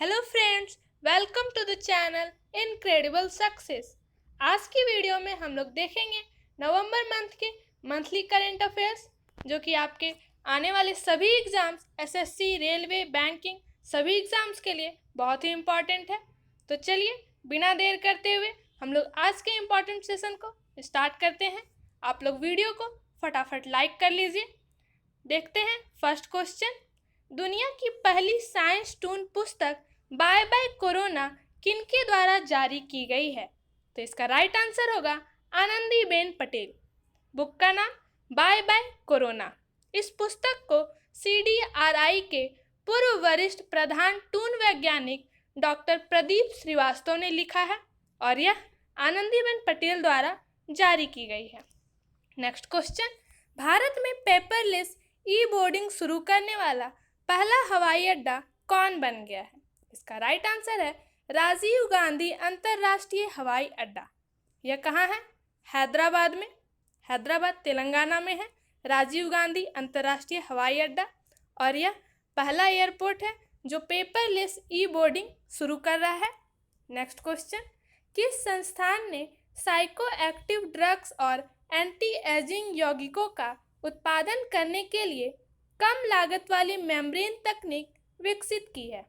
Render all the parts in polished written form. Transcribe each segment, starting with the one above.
Hello friends, welcome to the channel incredible success. आज की video में हम लोग देखेंगे नवंबर मंथ के मंथली करंट अफेयर्स, जो कि आपके आने वाले सभी एग्जाम्स एसएससी, रेलवे, बैंकिंग सभी एग्जाम्स के लिए बहुत ही इम्पॉर्टेंट है। तो चलिए बिना देर करते हुए हम लोग आज के इम्पॉर्टेंट सेशन को स्टार्ट करते हैं। आप लोग वीडियो को फटाफट लाइक कर लीजिए। देखते हैं फर्स्ट क्वेश्चन। दुनिया की पहली साइंस टून पुस्तक बाय बाय कोरोना किनके द्वारा जारी की गई है? तो इसका राइट आंसर होगा आनंदीबेन पटेल। बुक का नाम बाय बाय कोरोना। इस पुस्तक को CDRI के पूर्व वरिष्ठ प्रधान टून वैज्ञानिक डॉक्टर प्रदीप श्रीवास्तव ने लिखा है और यह आनंदीबेन पटेल द्वारा जारी की गई है। Next question. भारत में पेपरलेस ई बोर्डिंग शुरू करने वाला पहला हवाई अड्डा कौन बन गया है? इसका राइट आंसर है राजीव गांधी अंतर्राष्ट्रीय हवाई अड्डा। यह कहाँ है? हैदराबाद में। हैदराबाद तेलंगाना में है राजीव गांधी अंतर्राष्ट्रीय हवाई अड्डा, और यह पहला एयरपोर्ट है जो पेपरलेस ई बोर्डिंग शुरू कर रहा है। Next question. किस संस्थान ने साइको एक्टिव ड्रग्स और एंटी एजिंग यौगिकों का उत्पादन करने के लिए कम लागत वाली मेम्ब्रेन तकनीक विकसित की है?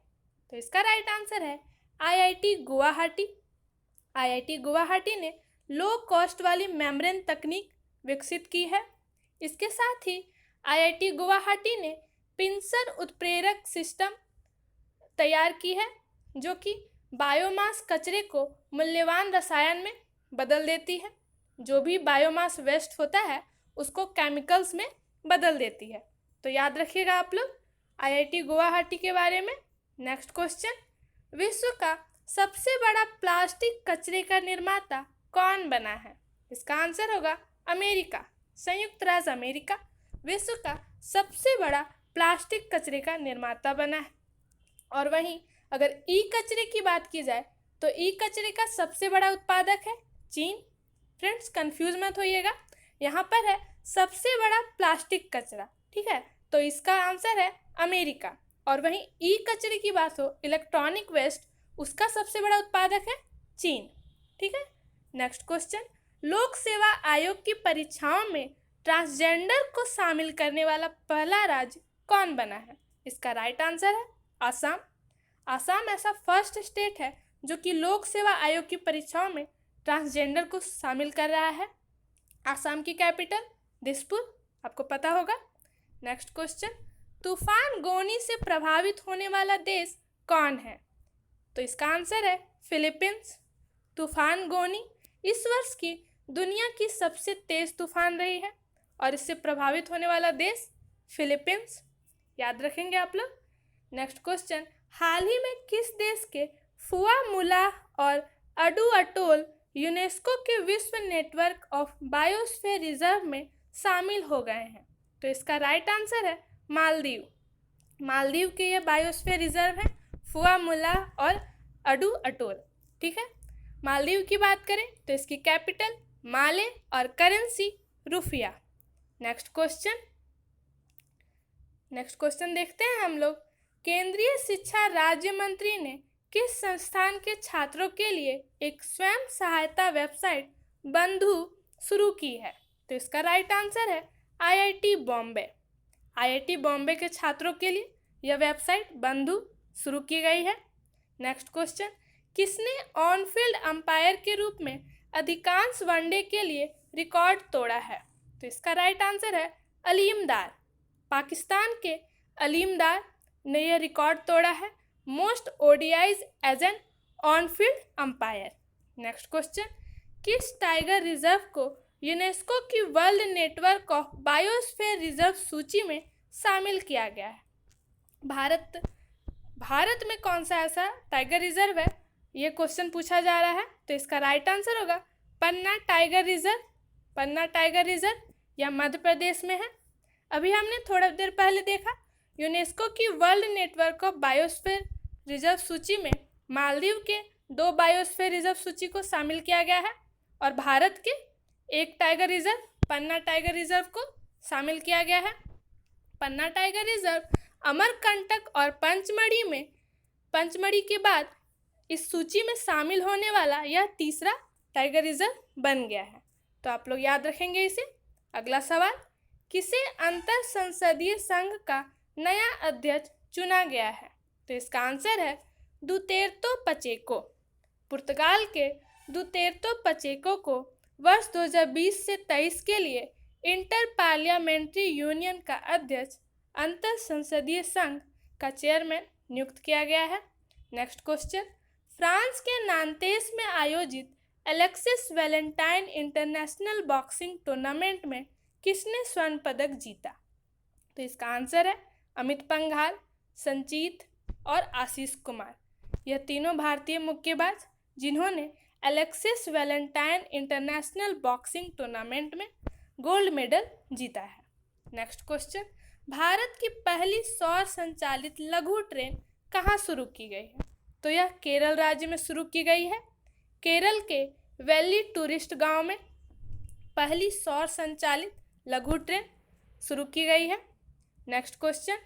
तो इसका राइट आंसर है IIT गुवाहाटी। IIT गुवाहाटी ने लो कॉस्ट वाली मेम्ब्रेन तकनीक विकसित की है। इसके साथ ही IIT गुवाहाटी ने पिंसर उत्प्रेरक सिस्टम तैयार की है, जो कि बायोमास कचरे को मूल्यवान रसायन में बदल देती है। जो भी बायोमास वेस्ट होता है उसको केमिकल्स में बदल देती है। तो याद रखिएगा आप लोग IIT गुवाहाटी के बारे में। Next question. विश्व का सबसे बड़ा प्लास्टिक कचरे का निर्माता कौन बना है? इसका आंसर होगा अमेरिका। संयुक्त राज्य अमेरिका विश्व का सबसे बड़ा प्लास्टिक कचरे का निर्माता बना है। और वहीं अगर ई कचरे की बात की जाए तो ई कचरे का सबसे बड़ा उत्पादक है चीन। फ्रेंड्स कंफ्यूज मत होइएगा, यहाँ पर है सबसे बड़ा प्लास्टिक कचरा, ठीक है? तो इसका आंसर है अमेरिका। और वहीं ई कचरे की बात हो, इलेक्ट्रॉनिक वेस्ट, उसका सबसे बड़ा उत्पादक है चीन, ठीक है? Next question. लोक सेवा आयोग की परीक्षाओं में ट्रांसजेंडर को शामिल करने वाला पहला राज्य कौन बना है? इसका राइट आंसर है आसाम। आसाम ऐसा फर्स्ट स्टेट है जो कि लोक सेवा आयोग की परीक्षाओं में ट्रांसजेंडर को शामिल कर रहा है। आसाम की कैपिटल दिसपुर, आपको पता होगा। Next question. तूफान गोनी से प्रभावित होने वाला देश कौन है? तो इसका आंसर है फिलीपींस। तूफान गोनी इस वर्ष की दुनिया की सबसे तेज तूफान रही है और इससे प्रभावित होने वाला देश फिलीपींस। याद रखेंगे आप लोग। Next question. हाल ही में किस देश के फुआ मुला और अडू अटोल यूनेस्को के विश्व नेटवर्क ऑफ बायोस्फीयर रिजर्व में शामिल हो गए हैं? तो इसका राइट आंसर है मालदीव। मालदीव के ये बायोस्फीयर रिजर्व है फुआ मुला और अडू अटोल, ठीक है? मालदीव की बात करें तो इसकी कैपिटल माले और करेंसी रुपया। नेक्स्ट क्वेश्चन देखते हैं हम लोग। केंद्रीय शिक्षा राज्य मंत्री ने किस संस्थान के छात्रों के लिए एक स्वयं सहायता वेबसाइट बंधु शुरू की है? तो इसका राइट आंसर है IIT बॉम्बे। IIT बॉम्बे के छात्रों के लिए यह वेबसाइट बंधु शुरू की गई है। Next question. किसने ऑन फील्ड अंपायर के रूप में अधिकांश वनडे के लिए रिकॉर्ड तोड़ा है? तो इसका राइट आंसर है अलीम डार। पाकिस्तान के अलीम डार ने यह रिकॉर्ड तोड़ा है most ODIs as an on field umpire. Next question. किस टाइगर रिजर्व को यूनेस्को की world network of biosphere reserve सूची में शामिल किया गया है? भारत में कौन सा ऐसा टाइगर रिजर्व है, ये क्वेश्चन पूछा जा रहा है। तो इसका राइट आंसर होगा पन्ना टाइगर रिजर्व। पन्ना टाइगर रिजर्व यह मध्य प्रदेश में है। अभी हमने थोड़ा देर पहले देखा यूनेस्को की world network of biosphere reserve सूची में मालदीव के 2 बायोस्फीयर रिजर्व सूची को शामिल किया गया है और भारत के एक टाइगर रिजर्व पन्ना टाइगर रिजर्व को शामिल किया गया है। पन्ना टाइगर रिजर्व अमरकंटक और पंचमढ़ी में पंचमढ़ी के बाद इस सूची में शामिल होने वाला यह तीसरा टाइगर रिजर्व बन गया है। तो आप लोग याद रखेंगे इसे। अगला सवाल, किसे अंतर संसदीय संघ का नया अध्यक्ष चुना गया है? तो इसका आंसर है दुतेर्तो पचेको। पुर्तगाल के दुतेर्तो पचेको को वर्ष 2020 से 23 के लिए इंटर पार्लियामेंट्री यूनियन का अध्यक्ष, अंतर संसदीय संघ का चेयरमैन नियुक्त किया गया है। नेक्स्ट क्वेश्चन, फ्रांस के नांतेस में आयोजित Alexis Valentine international boxing tournament में किसने स्वर्ण पदक जीता? तो इसका आंसर है अमित पंघाल, संजीत और आशीष कुमार। यह तीनों भारतीय मुक्केबाज जिन्होंने Alexis Valentine international boxing tournament में गोल्ड मेडल जीता है। नेक्स्ट क्वेश्चन, भारत की पहली सौर संचालित लघु ट्रेन कहाँ शुरू की गई है? तो यह केरल राज्य में शुरू की गई है। केरल के वैली टूरिस्ट गांव में पहली सौर संचालित लघु ट्रेन शुरू की गई है। नेक्स्ट क्वेश्चन,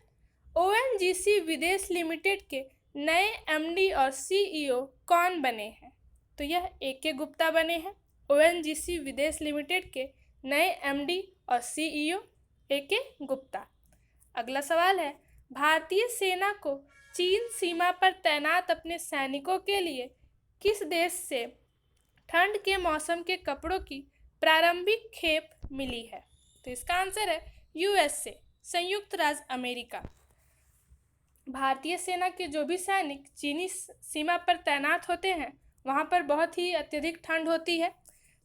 ओएनजीसी विदेश लिमिटेड के नए एमडी और सीईओ कौन बने हैं? तो यह ए.के. गुप्ता बने हैं। ओएनजीसी विदेश लिमिटेड के नए एमडी और सीईओ ए.के. गुप्ता। अगला सवाल है, भारतीय सेना को चीन सीमा पर तैनात अपने सैनिकों के लिए किस देश से ठंड के मौसम के कपड़ों की प्रारंभिक खेप मिली है? तो इसका आंसर है यूएसए, संयुक्त राज्य अमेरिका। भारतीय सेना के जो भी सैनिक चीनी सीमा पर तैनात होते हैं वहाँ पर बहुत ही अत्यधिक ठंड होती है,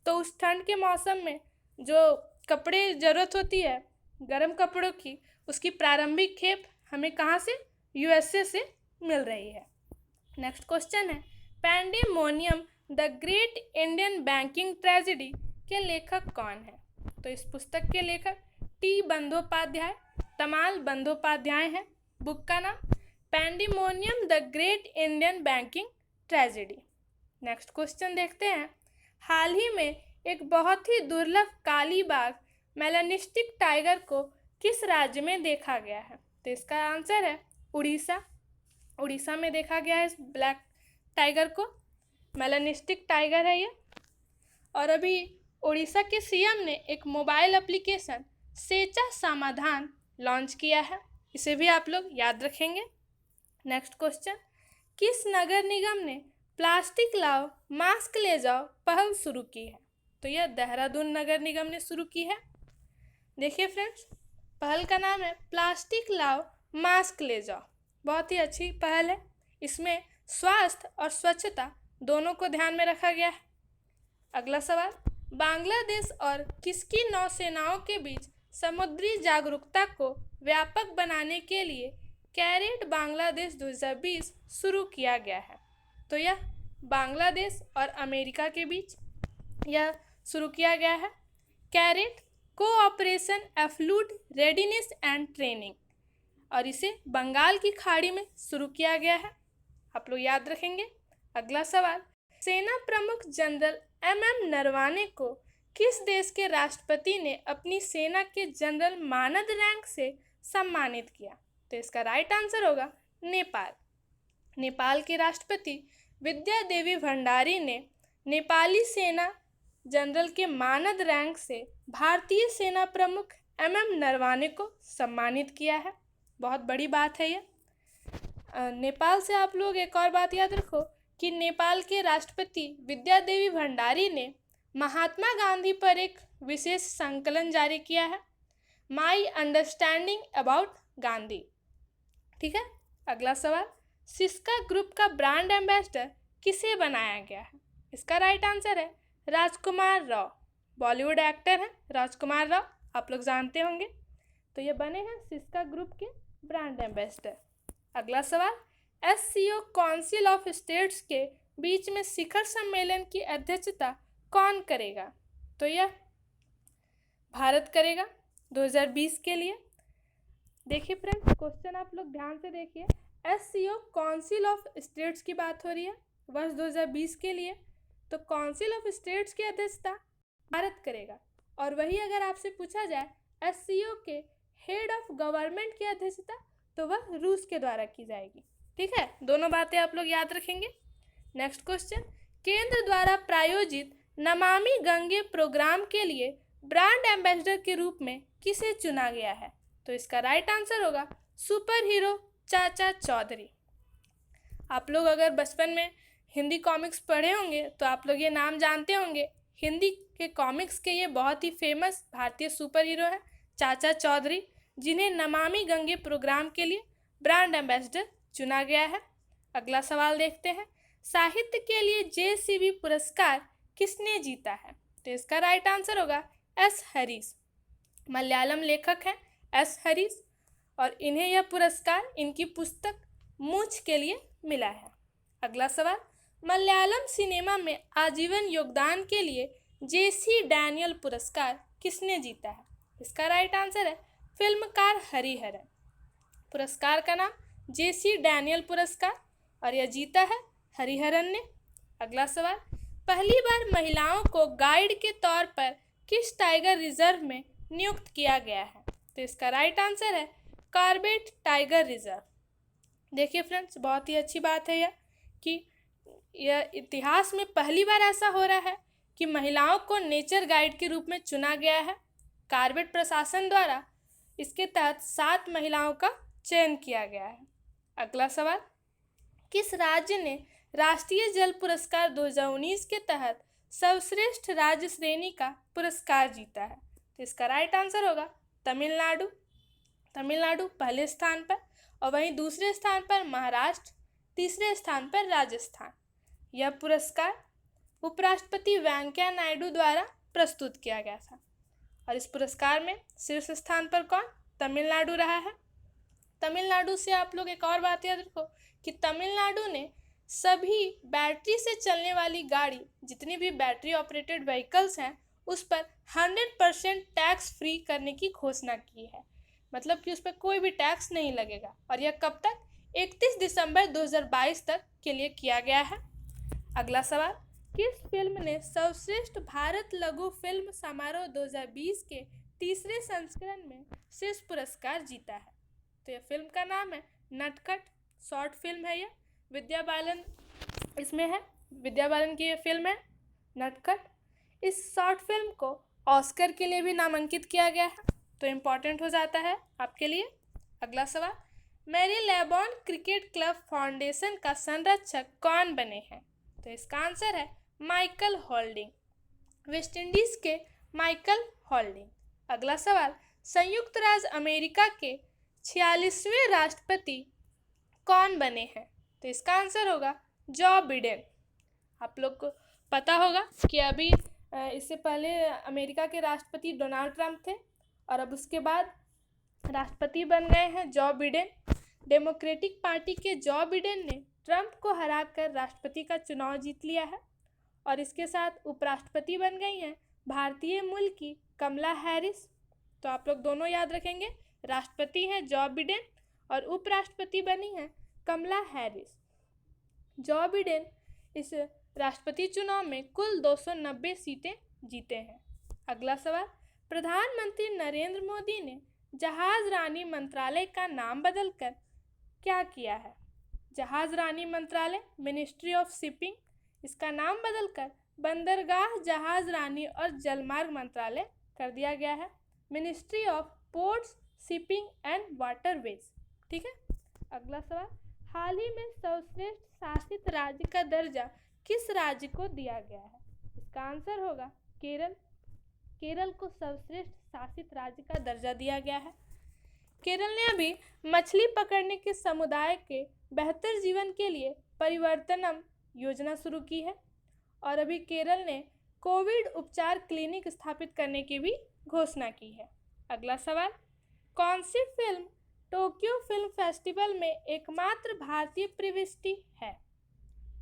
तो उस ठंड के मौसम में जो कपड़े ज़रूरत होती है गर्म कपड़ों की, उसकी प्रारंभिक खेप हमें कहाँ से? यूएसए से मिल रही है। नेक्स्ट क्वेश्चन है, pandemonium the great Indian banking tragedy के लेखक कौन है? तो इस पुस्तक के लेखक टी बंदोपाध्याय, तमाल बंदोपाध्याय हैं। बुक का नाम pandemonium the great Indian banking tragedy. Next question देखते हैं, हाल ही में एक बहुत ही दुर्लभ काली बाघ मेलानिस्टिक टाइगर को किस राज्य में देखा गया है? तो इसका आंसर है उड़ीसा। उड़ीसा में देखा गया है इस ब्लैक टाइगर को, मेलानिस्टिक टाइगर है ये। और अभी उड़ीसा के सीएम ने एक मोबाइल एप्लीकेशन सेचा समाधान लॉन्च किया है, इसे भी आप लोग याद रखेंगे। नेक्स्ट क्वेश्चन, किस नगर निगम ने प्लास्टिक लाओ मास्क ले जाओ पहल शुरू की है? तो यह देहरादून नगर निगम ने शुरू की है। देखिए फ्रेंड्स, पहल का नाम है प्लास्टिक लाओ मास्क ले जाओ। बहुत ही अच्छी पहल है। इसमें स्वास्थ्य और स्वच्छता दोनों को ध्यान में रखा गया है। अगला सवाल, बांग्लादेश और किसकी नौसेनाओं के बीच समुद्री जागरूकता को व्यापक बनाने के लिए कैरेट बांग्लादेश 2020 शुरू किया गया है? तो यह बांग्लादेश और अमेरिका के बीच यह शुरू किया गया है। CARAT cooperation afloat readiness and training, और इसे बंगाल की खाड़ी में शुरू किया गया है। आप लोग याद रखेंगे। अगला सवाल, सेना प्रमुख जनरल एम नरवाने को किस देश के राष्ट्रपति ने अपनी सेना के जनरल मानद रैंक से सम्मानित किया? तो इसका राइट आंसर होगा नेपाल। नेपाल के राष्ट्रपति विद्या देवी भंडारी ने नेपाली सेना जनरल के मानद रैंक से भारतीय सेना प्रमुख एम नरवाने को सम्मानित किया है। बहुत बड़ी बात है ये। नेपाल से आप लोग एक और बात याद रखो कि नेपाल के राष्ट्रपति विद्या देवी भंडारी ने महात्मा गांधी पर एक विशेष संकलन जारी किया है, माई अंडरस्टैंडिंग अबाउट गांधी। ठीक है। अगला सवाल, सिस्का ग्रुप का ब्रांड एम्बेसडर किसे बनाया गया है? इसका राइट आंसर है राजकुमार राव। बॉलीवुड एक्टर हैं राजकुमार राव, आप लोग जानते होंगे। तो ये बने हैं सिस्का ग्रुप के ब्रांड एम्बेसडर। अगला सवाल, एससीओ काउंसिल ऑफ स्टेट्स के बीच में शिखर सम्मेलन की अध्यक्षता कौन करेगा? तो यह भारत करेगा 2020 के लिए। देखिए फ्रेंड्स, क्वेश्चन आप लोग ध्यान से देखिए। एससीओ काउंसिल ऑफ स्टेट्स की बात हो रही है वर्ष 2020 के लिए, तो काउंसिल ऑफ स्टेट्स की अध्यक्षता भारत करेगा। और वही अगर आपसे पूछा जाए एससीओ के हेड ऑफ गवर्नमेंट की अध्यक्षता, तो वह रूस के द्वारा की जाएगी। ठीक है, दोनों बातें आप लोग याद रखेंगे। नेक्स्ट क्वेश्चन, केंद्र द्वारा प्रायोजित नमामि गंगे प्रोग्राम के लिए ब्रांड एम्बेसडर के रूप में किसे चुना गया है? तो इसका राइट आंसर होगा सुपर हीरो चाचा चौधरी। आप लोग अगर बचपन में हिंदी कॉमिक्स पढ़े होंगे तो आप लोग ये नाम जानते होंगे। हिंदी के कॉमिक्स के ये बहुत ही फेमस भारतीय सुपर हीरो है चाचा चौधरी, जिन्हें नमामि गंगे प्रोग्राम के लिए ब्रांड एम्बेसडर चुना गया है। अगला सवाल देखते हैं, साहित्य के लिए JCB पुरस्कार किसने जीता है? तो इसका राइट आंसर होगा S हरीश। मलयालम लेखक हैं S हरीश और इन्हें यह पुरस्कार इनकी पुस्तक मूंछ के लिए मिला है। अगला सवाल, मलयालम सिनेमा में आजीवन योगदान के लिए JC डैनियल पुरस्कार किसने जीता है? इसका राइट आंसर है फिल्मकार हरिहरन। पुरस्कार का नाम JC डैनियल पुरस्कार और यह जीता है हरिहरन ने। अगला सवाल, पहली बार महिलाओं को गाइड के तौर पर किस टाइगर रिजर्व में नियुक्त किया गया है? तो इसका राइट आंसर है कॉर्बेट टाइगर रिजर्व। देखिए फ्रेंड्स, बहुत ही अच्छी बात है यह कि यह इतिहास में पहली बार ऐसा हो रहा है कि महिलाओं को नेचर गाइड के रूप में चुना गया है। कॉर्बेट प्रशासन द्वारा इसके तहत 7 महिलाओं का चयन किया गया है। अगला सवाल, किस राज्य ने राष्ट्रीय जल पुरस्कार 2019 के तहत सर्वश्रेष्ठ राज्य श्रेणी का पुरस्कार जीता है? तो इसका राइट आंसर होगा तमिलनाडु। तमिलनाडु पहले स्थान पर और वहीं दूसरे स्थान पर महाराष्ट्र, तीसरे स्थान पर राजस्थान। यह पुरस्कार उपराष्ट्रपति वेंकैया नायडू द्वारा प्रस्तुत किया गया था और इस पुरस्कार में शीर्ष स्थान पर कौन? तमिलनाडु रहा है। तमिलनाडु से आप लोग एक और बात याद रखो कि तमिलनाडु ने सभी बैटरी से चलने वाली गाड़ी, जितनी भी बैटरी ऑपरेटेड व्हीकल्स हैं, उस पर 100% टैक्स फ्री करने की घोषणा की है। मतलब कि उस पर कोई भी टैक्स नहीं लगेगा और यह कब तक? 31 दिसंबर 2022 तक के लिए किया गया है। अगला सवाल, किस फिल्म ने सर्वश्रेष्ठ भारत लघु फिल्म समारोह 2020 के तीसरे संस्करण में शीर्ष पुरस्कार जीता है? तो यह फिल्म का नाम है नटखट। शॉर्ट फिल्म है यह, विद्या बालन इसमें है। विद्या बालन की यह फिल्म है नटखट। इस शॉर्ट फिल्म को ऑस्कर के लिए भी नामांकित किया गया है, तो इम्पॉर्टेंट हो जाता है आपके लिए। अगला सवाल, मैरीलेबॉन क्रिकेट क्लब फाउंडेशन का संरक्षक कौन बने हैं? तो इसका आंसर है माइकल होल्डिंग, वेस्ट इंडीज के माइकल होल्डिंग। अगला सवाल, संयुक्त राज्य अमेरिका के 46वें राष्ट्रपति कौन बने हैं? तो इसका आंसर होगा जो बिडेन। आप लोग को पता होगा कि अभी इससे पहले अमेरिका के राष्ट्रपति डोनाल्ड ट्रंप थे और अब उसके बाद राष्ट्रपति बन गए हैं जो बिडेन। डेमोक्रेटिक पार्टी के जो बिडेन ने ट्रंप को हराकर राष्ट्रपति का चुनाव जीत लिया है और इसके साथ उपराष्ट्रपति बन गई हैं भारतीय मूल की कमला हैरिस। तो आप लोग दोनों याद रखेंगे, राष्ट्रपति हैं जो बिडेन और उपराष्ट्रपति बनी हैं कमला हैरिस। जो बिडेन इस राष्ट्रपति चुनाव में कुल 290 सीटें जीते हैं। अगला सवाल, प्रधानमंत्री नरेंद्र मोदी ने जहाज रानी मंत्रालय का नाम बदलकर क्या किया है? जहाज रानी मंत्रालय, मिनिस्ट्री ऑफ शिपिंग, इसका नाम बदलकर बंदरगाह जहाज रानी और जलमार्ग मंत्रालय कर दिया गया है, ministry of ports, shipping and waterways. ठीक है। अगला सवाल, हाल ही में सर्वश्रेष्ठ शासित राज्य का दर्जा किस राज्य को दिया गया है? इसका आंसर होगा केरल। केरल को सर्वश्रेष्ठ शासित राज्य का दर्जा दिया गया है। केरल ने अभी मछली पकड़ने के समुदाय के बेहतर जीवन के लिए परिवर्तनम योजना शुरू की है और अभी केरल ने कोविड उपचार क्लिनिक स्थापित करने की भी घोषणा की है। अगला सवाल, कौन सी फिल्म टोक्यो फिल्म फेस्टिवल में एकमात्र भारतीय प्रविष्टि है?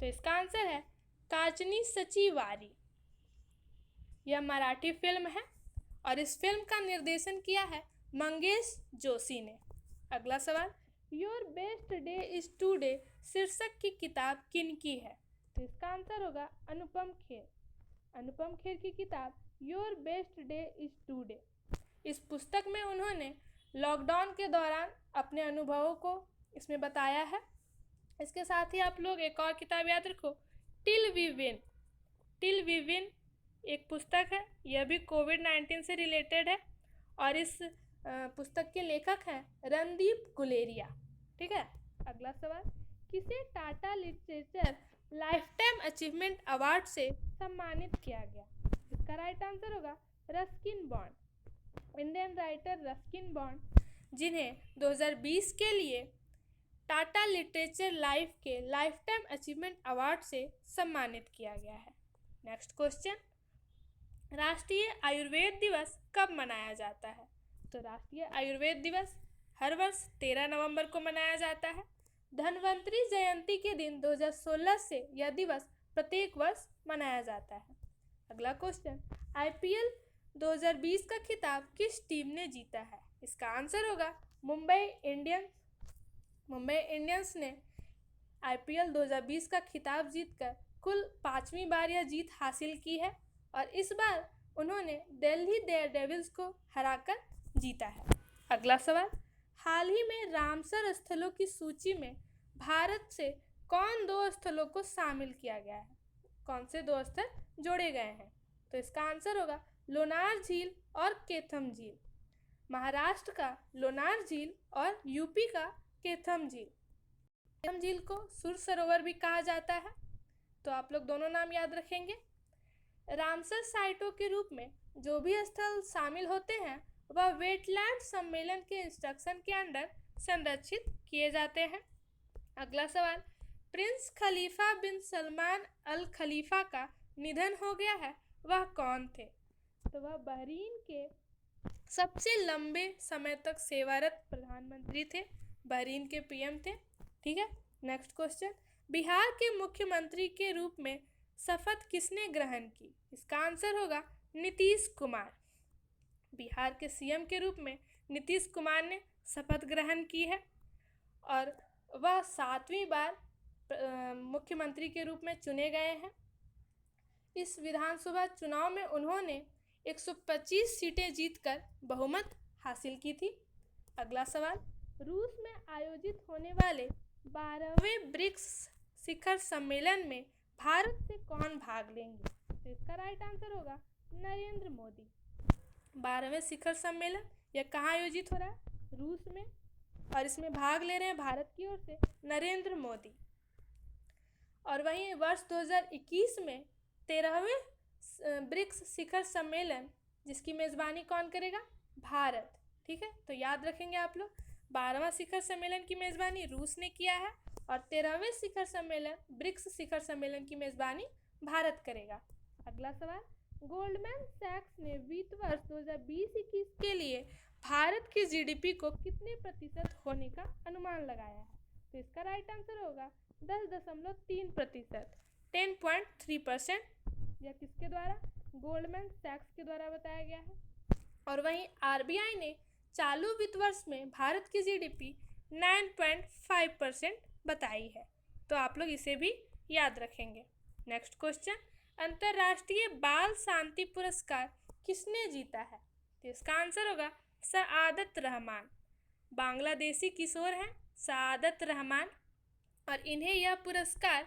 तो इसका आंसर है कांचनी सची वारी। यह मराठी फिल्म है और इस फिल्म का निर्देशन किया है मंगेश जोशी ने। अगला सवाल, your best day is today शीर्षक की किताब किनकी है? तो इसका आंसर होगा अनुपम खेर। अनुपम खेर की किताब your best day is today. इस पुस्तक में उन्होंने लॉकडाउन के दौरान अपने अनुभवों को इसमें बताया है इसके साथ ही आप लोग एक और किताब याद रखो, till we win. Till we win एक पुस्तक है, यह भी कोविड-19 से रिलेटेड है और इस पुस्तक के लेखक हैं रणदीप गुलेरिया। ठीक है। अगला सवाल, किसे Tata literature life time achievement award से सम्मानित किया गया? इसका राइट आंसर होगा Ruskin bond. Indian writer Ruskin bond, जिन्हें 2020 के लिए टाटा लिटरेचर लाइफ के लाइफ टाइम अचीवमेंट अवार्ड से सम्मानित किया गया है। नेक्स्ट क्वेश्चन, राष्ट्रीय आयुर्वेद दिवस कब मनाया जाता है? तो राष्ट्रीय आयुर्वेद दिवस हर वर्ष 13 नवंबर को मनाया जाता है। धन्वंतरि जयंती के दिन 2016 से यह दिवस प्रत्येक वर्ष मनाया जाता है। अगला क्वेश्चन, आईपीएल 2020 का खिताब किस टीम ने जीता है? इसका आंसर होगा मुंबई इंडियंस। मुंबई इंडियंस ने आईपीएल 2020 का खिताब जीतकर कुल 5वीं बार यह जीत हासिल की है और इस बार उन्होंने दिल्ली डेयरडेविल्स को हराकर जीता है। अगला सवाल, हाल ही में रामसर स्थलों की सूची में भारत से कौन 2 स्थलों को शामिल किया गया है? कौन से 2 स्थल जोड़े गए हैं? तो इसका आंसर होगा लोनार झील और केथम झील। महाराष्ट्र का लोनार झील और यूपी का केथम झील। केथम झील को सुर सरोवर भी कहा जाता है, तो आप लोग दोनों नाम याद रखेंगे। रामसर साइटों के रूप में जो भी स्थल शामिल होते हैं वह वेटलैंड सम्मेलन के इंस्ट्रक्शन के अंडर संरक्षित किए जाते हैं। अगला सवाल, प्रिंस खलीफा बिन सलमान अल खलीफा का निधन हो गया है, वह कौन थे? तो वह बहरीन के सबसे लंबे समय तक सेवारत प्रधानमंत्री थे, बहरीन के पीएम थे। ठीक है। नेक्स्ट क्वेश्चन, बिहार के मुख्यमंत्री के रूप में शपथ किसने ग्रहण की? इसका आंसर होगा नीतीश कुमार। बिहार के सीएम के रूप में नीतीश कुमार ने शपथ ग्रहण की है और वह 7वीं बार मुख्यमंत्री के रूप में चुने गए हैं। इस विधानसभा चुनाव में उन्होंने 125 सीटें जीतकर बहुमत हासिल की थी। अगला सवाल, रूस में आयोजित होने वाले 12वें ब्रिक्स शिखर सम्मेलन में भारत से कौन भाग लेंगे? तो इसका राइट आंसर होगा नरेंद्र मोदी। 12वें शिखर सम्मेलन यह कहाँ आयोजित हो रहा है? रूस में, और इसमें भाग ले रहे हैं भारत की ओर से नरेंद्र मोदी। और वहीं वर्ष 2021 में 13वें ब्रिक्स शिखर सम्मेलन जिसकी मेज़बानी कौन करेगा? भारत। ठीक है, तो याद रखेंगे आप लोग, 12वां शिखर सम्मेलन की मेज़बानी रूस ने किया है और 13वें शिखर सम्मेलन ब्रिक्स शिखर सम्मेलन की मेज़बानी भारत करेगा। अगला सवाल, गोल्डमैन सैक्स ने वित्त वर्ष 2020-21 के लिए भारत की जीडीपी को कितने प्रतिशत होने का अनुमान लगाया है? तो इसका राइट आंसर होगा 10.3%, 10.3%। यह किसके द्वारा? गोल्डमैन सैक्स के द्वारा बताया गया है। और वहीं आरबीआई ने चालू वित्त वर्ष में भारत की जीडीपी 9.5% बताई है, तो आप लोग इसे भी याद रखेंगे। नेक्स्ट क्वेश्चन, अंतर्राष्ट्रीय बाल शांति पुरस्कार किसने जीता है? तो इसका आंसर होगा सआदत रहमान। बांग्लादेशी किशोर हैं सआदत रहमान और इन्हें यह पुरस्कार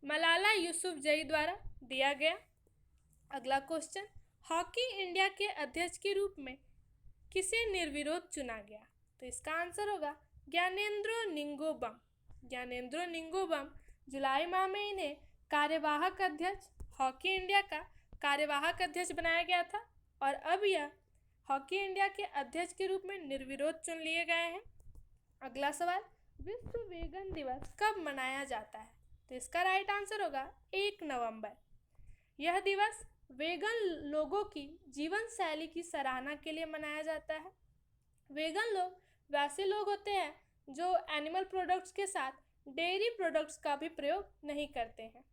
मलाला यूसुफजई द्वारा दिया गया। अगला क्वेश्चन, हॉकी इंडिया के अध्यक्ष के रूप में किसे निर्विरोध चुना गया? तो इसका आंसर होगा ज्ञानेंद्रो निंगोबम। ज्ञानेंद्रो निंगोबम जुलाई माह में इन्हें कार्यवाहक अध्यक्ष, हॉकी इंडिया का कार्यवाहक अध्यक्ष बनाया गया था और अब यह हॉकी इंडिया के अध्यक्ष के रूप में निर्विरोध चुन लिए गए हैं। अगला सवाल, विश्व वेगन दिवस कब मनाया जाता है? तो इसका राइट आंसर होगा 1 नवंबर। यह दिवस वेगन लोगों की जीवन शैली की सराहना के लिए मनाया जाता है। वेगन लोग वैसे लोग होते हैं जो एनिमल प्रोडक्ट्स के साथ डेयरी प्रोडक्ट्स का भी प्रयोग नहीं करते हैं।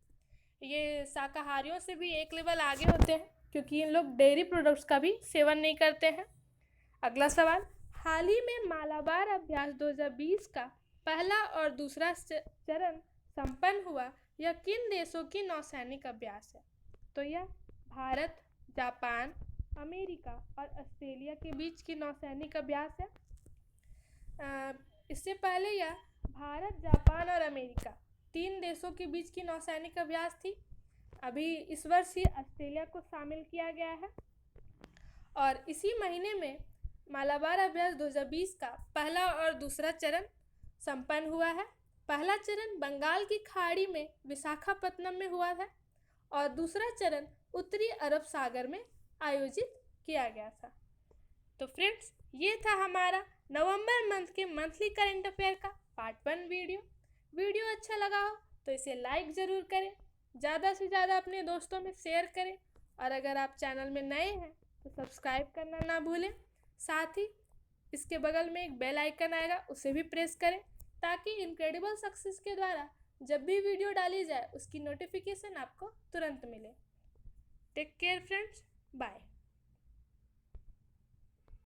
ये शाकाहारियों से भी एक लेवल आगे होते हैं क्योंकि इन लोग डेयरी प्रोडक्ट्स का भी सेवन नहीं करते हैं। अगला सवाल, हाल ही में मालाबार अभ्यास 2020 का पहला और दूसरा चरण संपन्न हुआ, यह किन देशों की नौसैनिक अभ्यास है? तो यह भारत, जापान, अमेरिका और ऑस्ट्रेलिया के बीच की नौसैनिक अभ्यास है। इससे पहले यह भारत, जापान और अमेरिका 3 देशों के बीच की नौसैनिक अभ्यास थी। अभी इस वर्ष ही ऑस्ट्रेलिया को शामिल किया गया है और इसी महीने में मालाबार अभ्यास 2020 का पहला और दूसरा चरण संपन्न हुआ है। पहला चरण बंगाल की खाड़ी में विशाखापत्तनम में हुआ था और दूसरा चरण उत्तरी अरब सागर में आयोजित किया गया था। तो फ्रेंड्स, ये था हमारा नवंबर मंथ के मंथली करंट अफेयर का पार्ट 1 वीडियो अच्छा लगा हो तो इसे लाइक ज़रूर करें, ज़्यादा से ज़्यादा अपने दोस्तों में शेयर करें और अगर आप चैनल में नए हैं तो सब्सक्राइब करना ना भूलें। साथ ही इसके बगल में एक बेल आइकन आएगा, उसे भी प्रेस करें ताकि इनक्रेडिबल सक्सेस के द्वारा जब भी वीडियो डाली जाए उसकी नोटिफिकेशन आपको तुरंत मिले। Take care friends, bye.